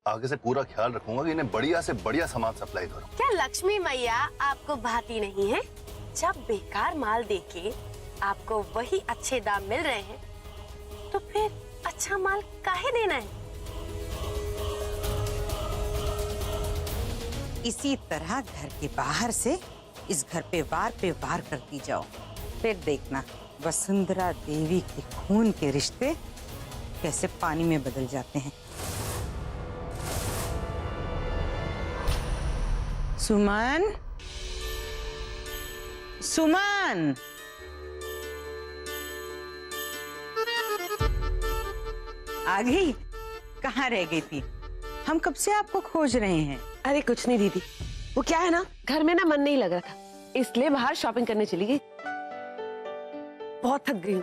आगे से पूरा ख्याल रखूंगा कि इन्हें बढ़िया से बढ़िया सामान सप्लाई करूं। क्या लक्ष्मी मैया आपको भाती नहीं है? जब बेकार माल देके आपको वही अच्छे दाम मिल रहे हैं, तो फिर अच्छा माल काहे देना है? इसी तरह घर के बाहर से इस घर पे वार करती जाओ, फिर देखना वसुंधरा देवी के खून के रिश्ते कैसे पानी में बदल जाते हैं। सुमन, सुमन, आ गई? कहाँ रह गई थी? हम कब से आपको खोज रहे हैं। अरे कुछ नहीं दीदी, वो क्या है ना, घर में ना मन नहीं लग रहा था, इसलिए बाहर शॉपिंग करने चली गई। बहुत थक गई हूँ।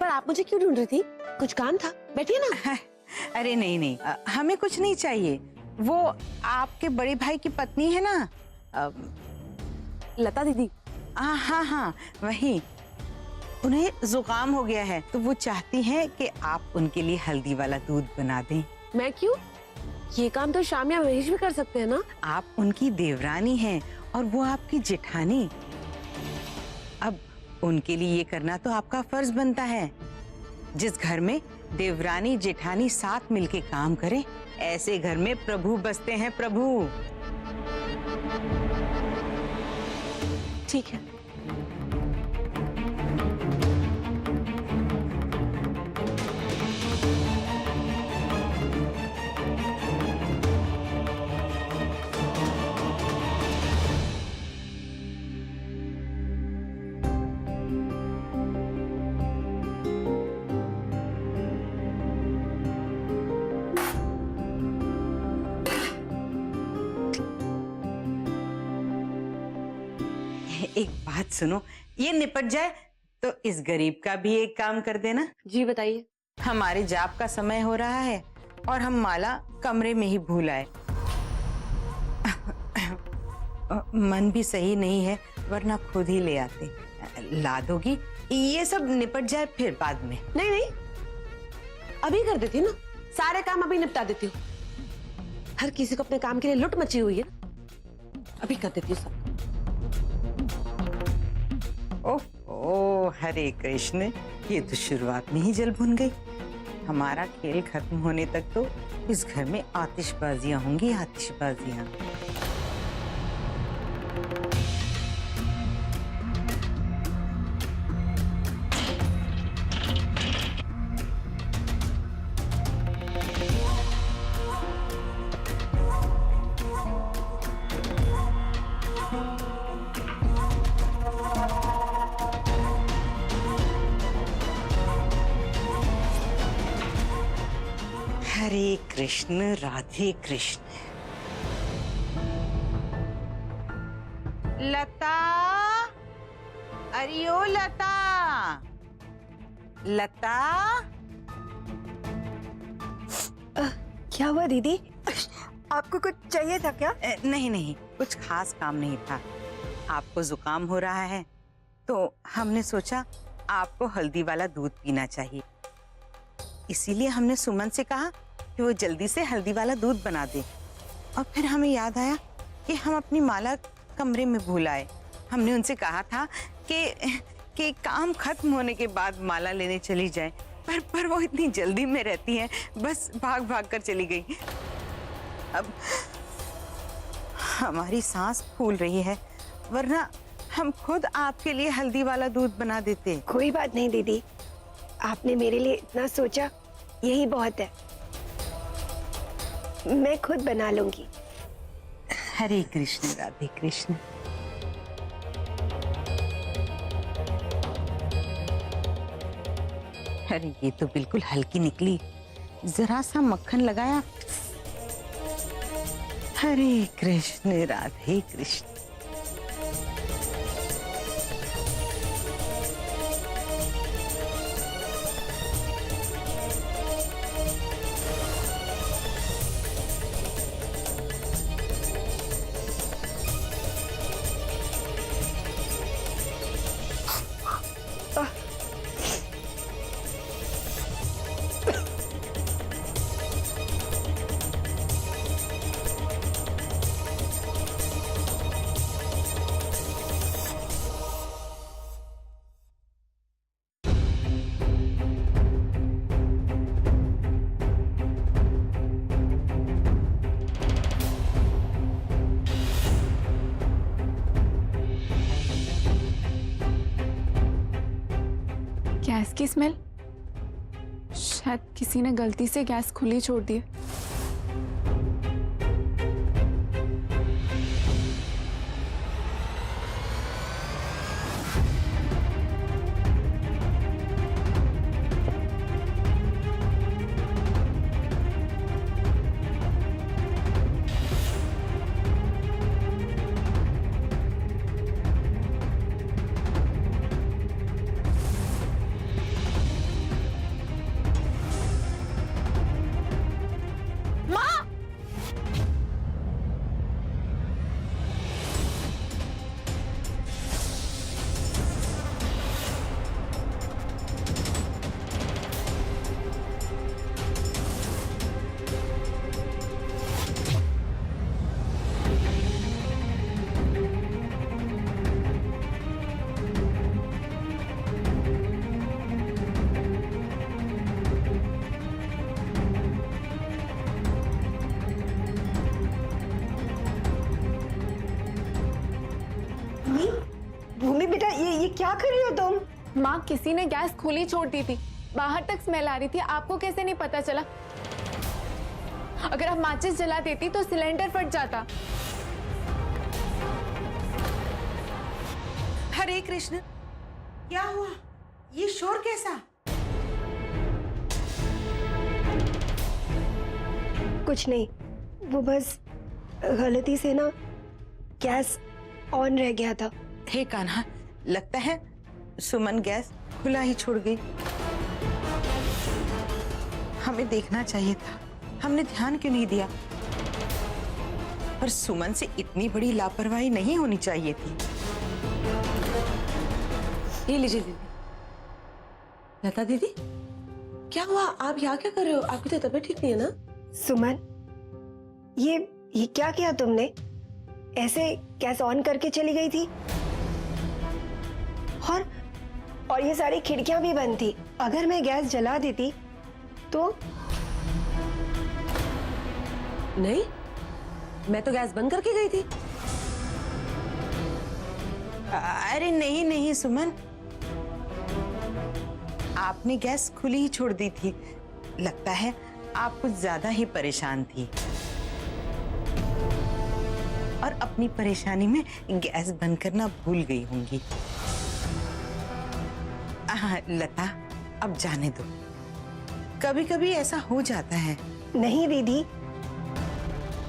पर आप मुझे क्यों ढूंढ रही थी? कुछ काम था? बैठिए ना। अरे नहीं नहीं, हमें कुछ नहीं चाहिए। वो आपके बड़े भाई की पत्नी है ना, लता दीदी। हाँ हाँ वही। उन्हें जुकाम हो गया है, तो वो चाहती हैं कि आप उनके लिए हल्दी वाला दूध बना दें। मैं क्यों? ये काम तो शाम या महेश भी कर सकते हैं ना। आप उनकी देवरानी हैं और वो आपकी जेठानी। अब उनके लिए ये करना तो आपका फर्ज बनता है। जिस घर में देवरानी जेठानी साथ मिलके काम करें, ऐसे घर में प्रभु बसते हैं, प्रभु। ठीक है। एक बात सुनो, ये निपट जाए तो इस गरीब का भी एक काम कर देना। जी बताइए। हमारे जाप का समय हो रहा है और हम माला कमरे में ही भूल आए। मन भी सही नहीं है, वरना खुद ही ले आते। ला दोगी? ये सब निपट जाए फिर बाद में। नहीं नहीं, अभी कर देती हूँ ना, सारे काम अभी निपटा देती हूँ। हर किसी को अपने काम के लिए लुट मची हुई है, अभी कर देती हूँ सब। ओह हरे कृष्ण, ये तो शुरुआत में ही जल भुन गई। हमारा खेल खत्म होने तक तो इस घर में आतिशबाजियां होंगी, आतिशबाजियां। हरे कृष्ण राधे कृष्ण। लता, अरे ओ लता, लता। क्या हुआ दीदी? आपको कुछ चाहिए था क्या? नहीं नहीं, कुछ खास काम नहीं था। आपको जुकाम हो रहा है तो हमने सोचा आपको हल्दी वाला दूध पीना चाहिए, इसीलिए हमने सुमन से कहा कि वो जल्दी से हल्दी वाला दूध बना दे। और फिर हमें याद आया कि हम अपनी माला कमरे में भूल आए। हमने उनसे कहा था कि काम खत्म होने के बाद माला लेने चली जाए, पर वो इतनी जल्दी में रहती है, बस भाग भाग कर चली गई। अब हमारी सांस फूल रही है, वरना हम खुद आपके लिए हल्दी वाला दूध बना देते। कोई बात नहीं दीदी, आपने मेरे लिए इतना सोचा, यही बहुत है। मैं खुद बना लूंगी। हरे कृष्ण राधे कृष्ण। अरे ये तो बिल्कुल हल्की निकली, जरा सा मक्खन लगाया। हरे कृष्ण राधे कृष्ण। की स्मेल। शायद किसी ने गलती से गैस खुली छोड़ दी है। भूमि बेटा, ये क्या कर रही हो तुम? माँ, किसी ने गैस खुली छोड़ दी थी, बाहर तक स्मेल आ रही थी। आपको कैसे नहीं पता चला? अगर आप माचिस जला देती तो सिलेंडर फट जाता। हरे कृष्ण, क्या हुआ? ये शोर कैसा? कुछ नहीं, वो बस गलती से ना गैस ऑन रह गया था। हे कान्हा, लगता है सुमन गैस खुला ही छोड़ गई। हमें देखना चाहिए था, हमने ध्यान क्यों नहीं दिया? पर सुमन से इतनी बड़ी लापरवाही नहीं होनी चाहिए थी। ये लीजिए दीदी। लता दीदी, क्या हुआ? आप यहाँ क्या कर रहे हो? आपकी तो तबीयत ठीक नहीं है ना? सुमन, ये क्या किया तुमने? ऐसे गैस ऑन करके चली गई थी और ये सारी खिड़कियां भी बंद थी। अगर मैं गैस जला देती तो? नहीं, मैं तो गैस बंद करके गई थी। अरे नहीं नहीं सुमन, आपने गैस खुली ही छोड़ दी थी। लगता है आप कुछ ज्यादा ही परेशान थी और अपनी परेशानी में गैस बंद करना भूल गई होंगी। लता, अब जाने दो, कभी कभी ऐसा हो जाता है। नहीं दीदी,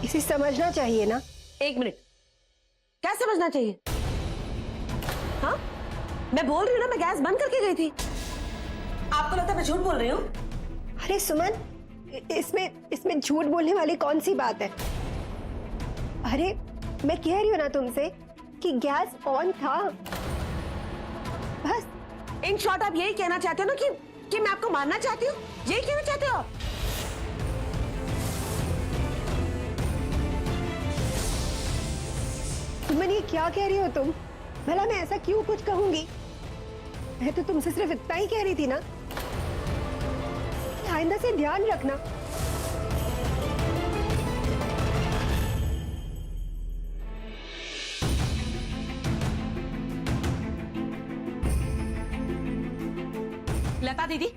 इसे समझना चाहिए ना। एक मिनट, क्या समझना चाहिए? हाँ, मैं बोल रही हूँ ना, मैं गैस बंद करके गई थी। आपको लगता है मैं झूठ बोल रही हूँ? अरे सुमन, इसमें झूठ बोलने वाली कौन सी बात है? अरे मैं कह रही हूँ ना तुमसे कि गैस ऑन था। बस इन शॉर्ट आप यही कहना चाहते हो ना कि मैं आपको मारना चाहती हूँ? यही कहना चाहते हो आप? सुमन, ये क्या कह रही हो तुम? भला मैं ऐसा क्यों कुछ कहूंगी? मैं तो तुमसे सिर्फ इतना ही कह रही थी ना, आइंदा से ध्यान रखना। लता दीदी,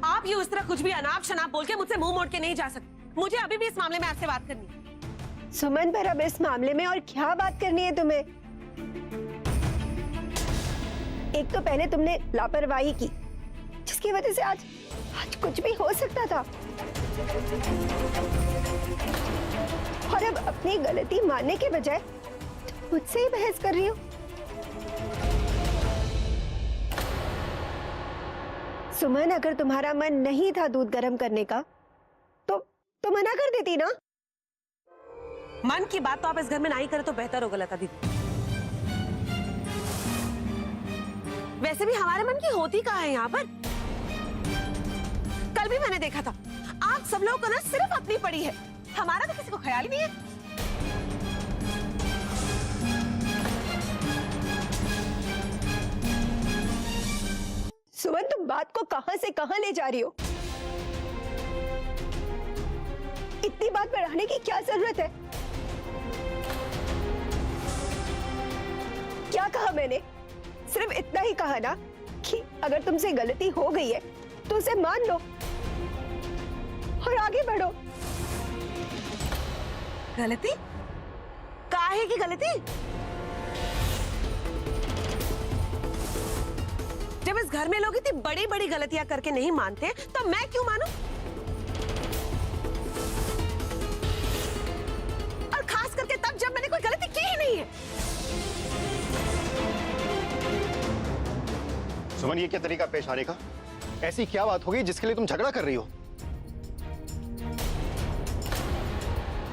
आप ये उस तरह कुछ भी अनाप शनाप बोल के मुझसे मुंह मोड़ के नहीं जा सकते। मुझे अभी भी इस मामले में आपसे बात करनी है। सुमन, पर अब इस मामले में और क्या बात करनी है तुम्हें? एक तो पहले तुमने लापरवाही की, जिसकी वजह से आज कुछ भी हो सकता था, और अब अपनी गलती मानने के बजाय मुझसे ही बहस कर रही हो। सुमन, अगर तुम्हारा मन नहीं था दूध गर्म करने का तो मना कर देती ना। मन की बात तो आप इस घर में नहीं करें तो बेहतर होगा लता दीदी। वैसे भी हमारे मन की होती कहाँ है यहाँ पर? कल भी मैंने देखा था, आप सब लोगों को ना सिर्फ अपनी पड़ी है, हमारा तो किसी को ख्याल ही नहीं है। सुमन, तुम बात को कहां से कहां ले जा रही हो? इतनी बात बढ़ाने की क्या जरूरत है? क्या कहा मैंने? सिर्फ इतना ही कहा ना कि अगर तुमसे गलती हो गई है तो उसे मान लो और आगे बढ़ो। गलती? काहे की गलती? जब इस घर में लोग इतनी बड़ी बड़ी गलतियां करके नहीं मानते तो मैं क्यों मानूं? और खास करके तब जब मैंने कोई गलती की ही नहीं है। सुमन, ये क्या तरीका पेश आने का? ऐसी क्या बात होगी जिसके लिए तुम झगड़ा कर रही हो?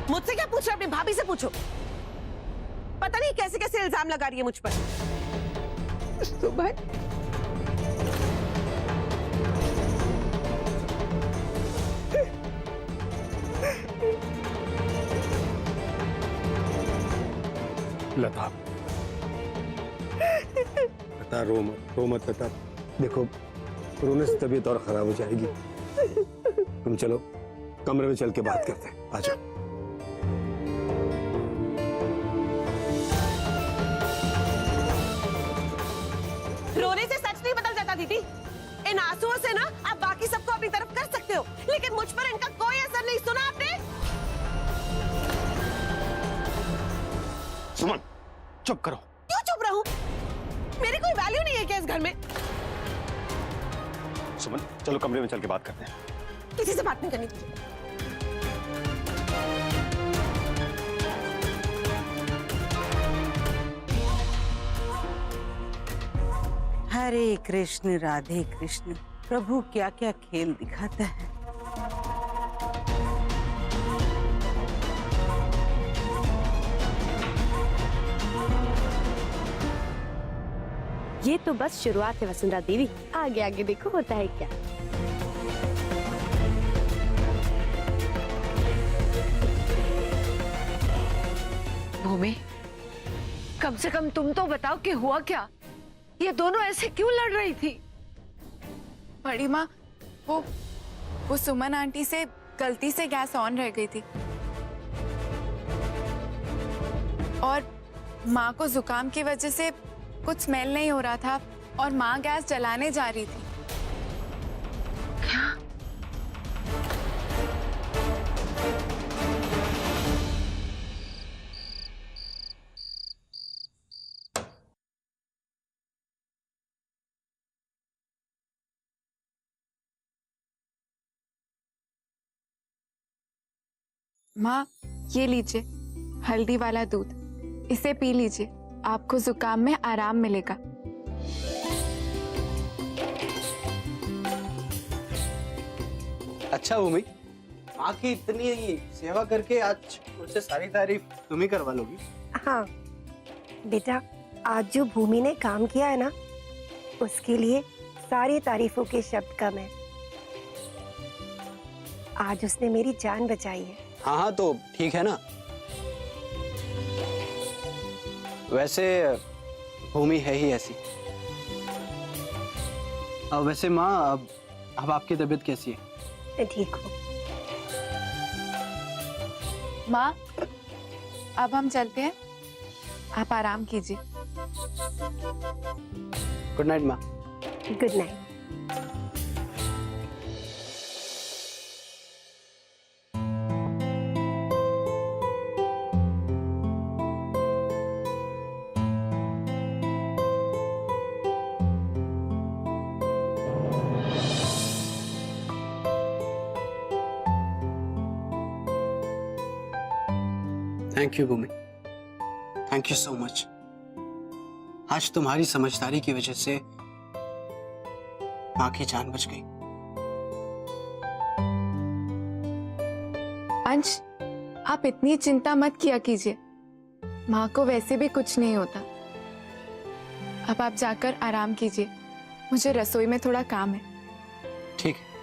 मुझसे क्या पूछ रहे हो? अपनी भाभी से पूछो। पता नहीं कैसे कैसे इल्जाम लगा रही है मुझ पर। सुमन, लता, लता रो मत लता। देखो, रोने से तबीयत और खराब हो जाएगी। तुम चलो कमरे में चल के बात करते हैं। आ जाओ। रोने से सच नहीं बदल जाता दीदी। इन आंसुओं से ना आप बाकी सबको अपनी तरफ कर सकते हो, लेकिन मुझ पर इनका कोई असर नहीं। सुना आपने? सुमन, चुप करो। क्यों चुप रहूं? मेरी कोई वैल्यू नहीं है क्या इस घर में? सुमन, चलो कमरे में चल के बात करते हैं। किसी से बात नहीं करनी तुझे। हरे कृष्ण राधे कृष्ण, प्रभु क्या क्या खेल दिखाता है। ये तो बस शुरुआत है वसुंधरा देवी, आगे आगे देखो होता है क्या। भूमि, कम से कम तुम तो बताओ कि हुआ क्या? ये दोनों ऐसे क्यों लड़ रही थी? बड़ी माँ, वो सुमन आंटी से गलती से गैस ऑन रह गई थी और माँ को जुकाम की वजह से कुछ स्मेल नहीं हो रहा था और माँ गैस जलाने जा रही थी। माँ, ये लीजिए हल्दी वाला दूध, इसे पी लीजिए, आपको जुकाम में आराम मिलेगा। अच्छा भूमि, माँ की इतनी सेवा करके आज मुझसे सारी तारीफ तुम ही करवा लोगी। हाँ बेटा, आज जो भूमि ने काम किया है ना, उसके लिए सारी तारीफों के शब्द कम है। आज उसने मेरी जान बचाई है। हाँ हाँ, तो ठीक है ना। वैसे भूमि है ही ऐसी। अब वैसे माँ, अब आपकी तबीयत कैसी है? मैं ठीक हूँ। माँ, अब हम चलते हैं, आप आराम कीजिए। गुड नाइट माँ। Good night. Thank you Bhumi, thank you so much. आज तुम्हारी समझदारी की वजह से माँ की जान बच गई। अंश, आप इतनी चिंता मत किया कीजिए, माँ को वैसे भी कुछ नहीं होता। अब आप जाकर आराम कीजिए, मुझे रसोई में थोड़ा काम है। ठीक है।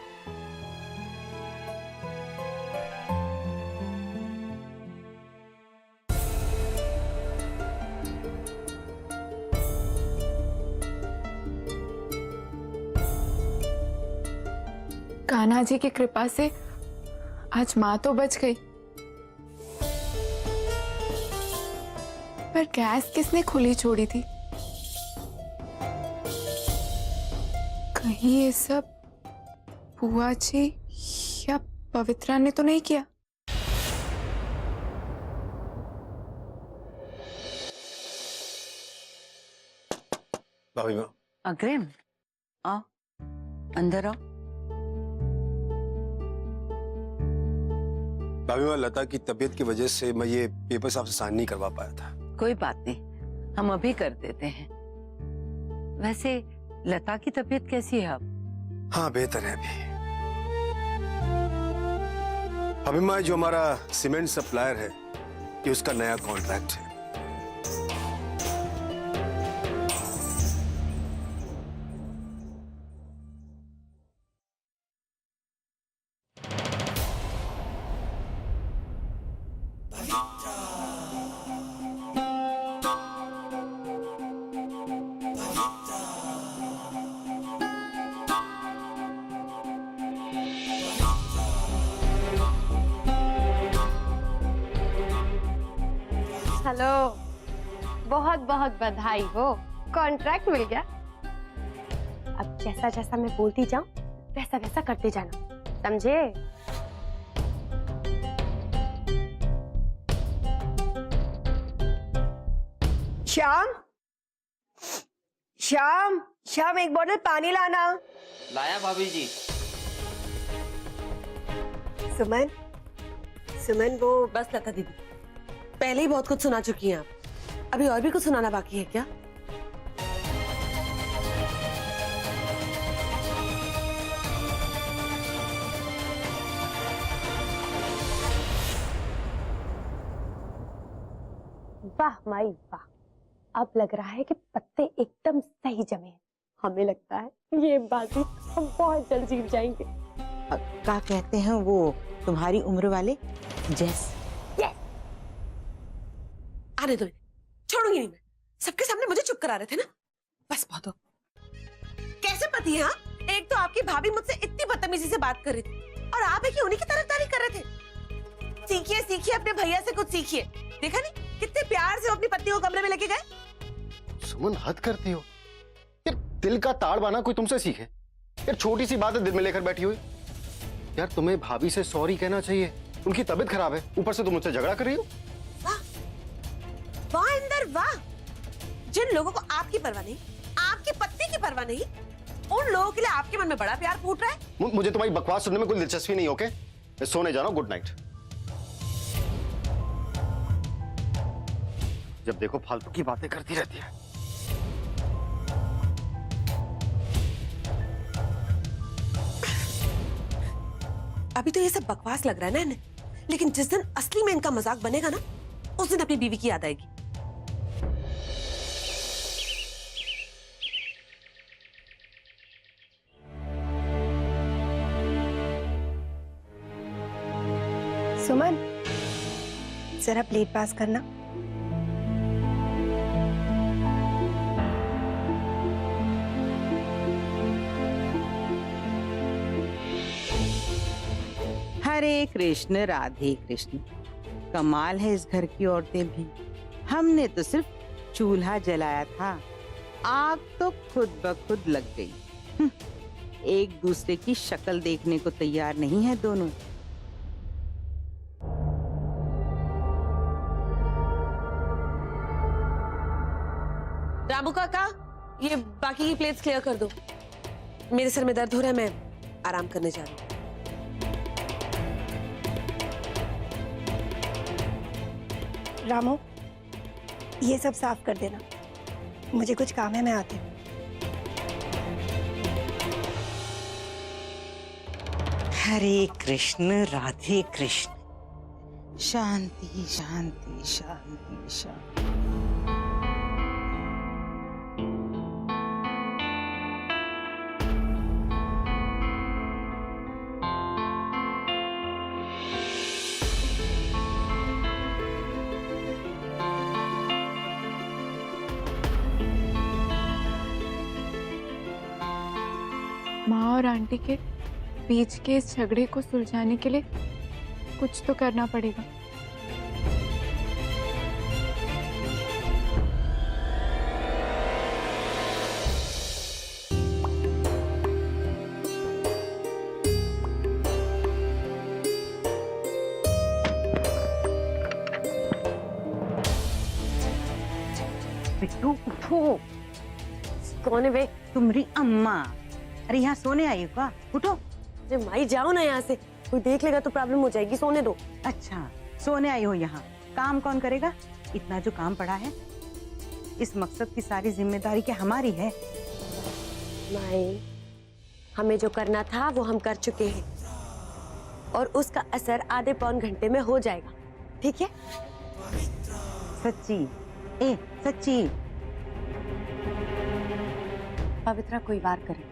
कान्हा जी की कृपा से आज माँ तो बच गई, पर गैस किसने खुली छोड़ी थी? कहीं ये सब बुआ जी या पवित्रा ने तो नहीं किया? भाभी माँ, अग्रिम, आओ अंदर आओ। भाभी माँ, लता की तबीयत की वजह से मैं ये पेपर्स आपसे साइन नहीं करवा पाया था। कोई बात नहीं, हम अभी कर देते हैं। वैसे लता की तबीयत कैसी है अब? हाँ, बेहतर है अभी। अभी माँ, जो हमारा सीमेंट सप्लायर है, ये उसका नया कॉन्ट्रैक्ट है। हेलो, बहुत बहुत बधाई हो, कॉन्ट्रैक्ट मिल गया। अब जैसा जैसा मैं बोलती जाऊं वैसा वैसा करते जाना, समझे? श्याम, श्याम, श्याम, एक बोतल पानी लाना। लाया भाभी जी। सुमन, सुमन, वो बस लता दीदी, पहले ही बहुत कुछ सुना चुकी हैं आप, अभी और भी कुछ सुनाना बाकी है क्या? वाह माई वाह, अब लग रहा है कि पत्ते एकदम सही जमे हैं। हमें लगता है ये बाजी हम बहुत जल्द जीत जाएंगे। क्या कहते हैं वो तुम्हारी उम्र वाले? जेस। आने दो, छोड़ूंगी नहीं मैं। सबके सामने मुझे चुप करा रहे थे ना, बस बहुत हो। कैसे पति है? हाँ? एक तो आपकी भाभी मुझसे इतनी बदतमीजी से बात कर रही थी और आप एक उन्हीं की तरफदारी कर रहे थे। सीखिए सीखिए, अपने भैया से कुछ सीखिए। देखा नहीं कितने प्यार से अपनी पत्नी को कमरे में लेके गए। सुमन, हद करती हो यार। दिल का ताड़ बाना कोई तुमसे सीखे यार। छोटी सी बात है दिल में लेकर बैठी हुई यार। तुम्हें भाभी से सॉरी कहना चाहिए, उनकी तबीयत खराब है, ऊपर से तुम मुझसे झगड़ा कर रही हो। वाह इंदर वाह, जिन लोगों को आपकी परवाह नहीं, आपकी पत्नी की परवाह नहीं, उन लोगों के लिए आपके मन में बड़ा प्यार फूट रहा है। मुझे तुम्हारी बकवास सुनने में कोई दिलचस्पी नहीं। ओके, मैं सोने जा रहा हूं। Good night. जब देखो फालतू की बातें करती रहती है। अभी तो ये सब बकवास लग रहा है ना इन्हें, लेकिन जिस दिन असली में इनका मजाक बनेगा ना, उस दिन अपनी बीवी की याद आएगी। सुमन, जरा प्लेट पास करना। हरे कृष्ण राधे कृष्ण। कमाल है इस घर की औरतें भी। हमने तो सिर्फ चूल्हा जलाया था, आग तो खुद ब खुद लग गई। एक दूसरे की शक्ल देखने को तैयार नहीं है दोनों। रामू काका, ये बाकी की प्लेट्स क्लियर कर दो। मेरे सिर में दर्द हो रहा है, मैं आराम करने जा रही हूँ। रामू, ये सब साफ कर देना, मुझे कुछ काम है, मैं आती हूँ। हरे कृष्ण राधे कृष्ण। शांति शांति शांति शांति। माँ और आंटी के बीच के इस झगड़े को सुलझाने के लिए कुछ तो करना पड़ेगा। बिट्टू उठो। कौन है बे? तुम्हारी अम्मा। अरे यहाँ सोने आई हो का? उठो। अरे माई जाओ ना यहाँ से, कोई देख लेगा तो प्रॉब्लम हो जाएगी, सोने दो। अच्छा सोने आई हो यहाँ, काम कौन करेगा? इतना जो काम पड़ा है, इस मकसद की सारी जिम्मेदारी क्या हमारी है? माई, हमें जो करना था वो हम कर चुके हैं और उसका असर आधे पौन घंटे में हो जाएगा, ठीक है? सच्ची? ए सच्ची? पवित्रा कोई वार करे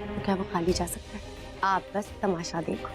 तो क्या वो खाली जा सकता है? आप बस तमाशा देखो।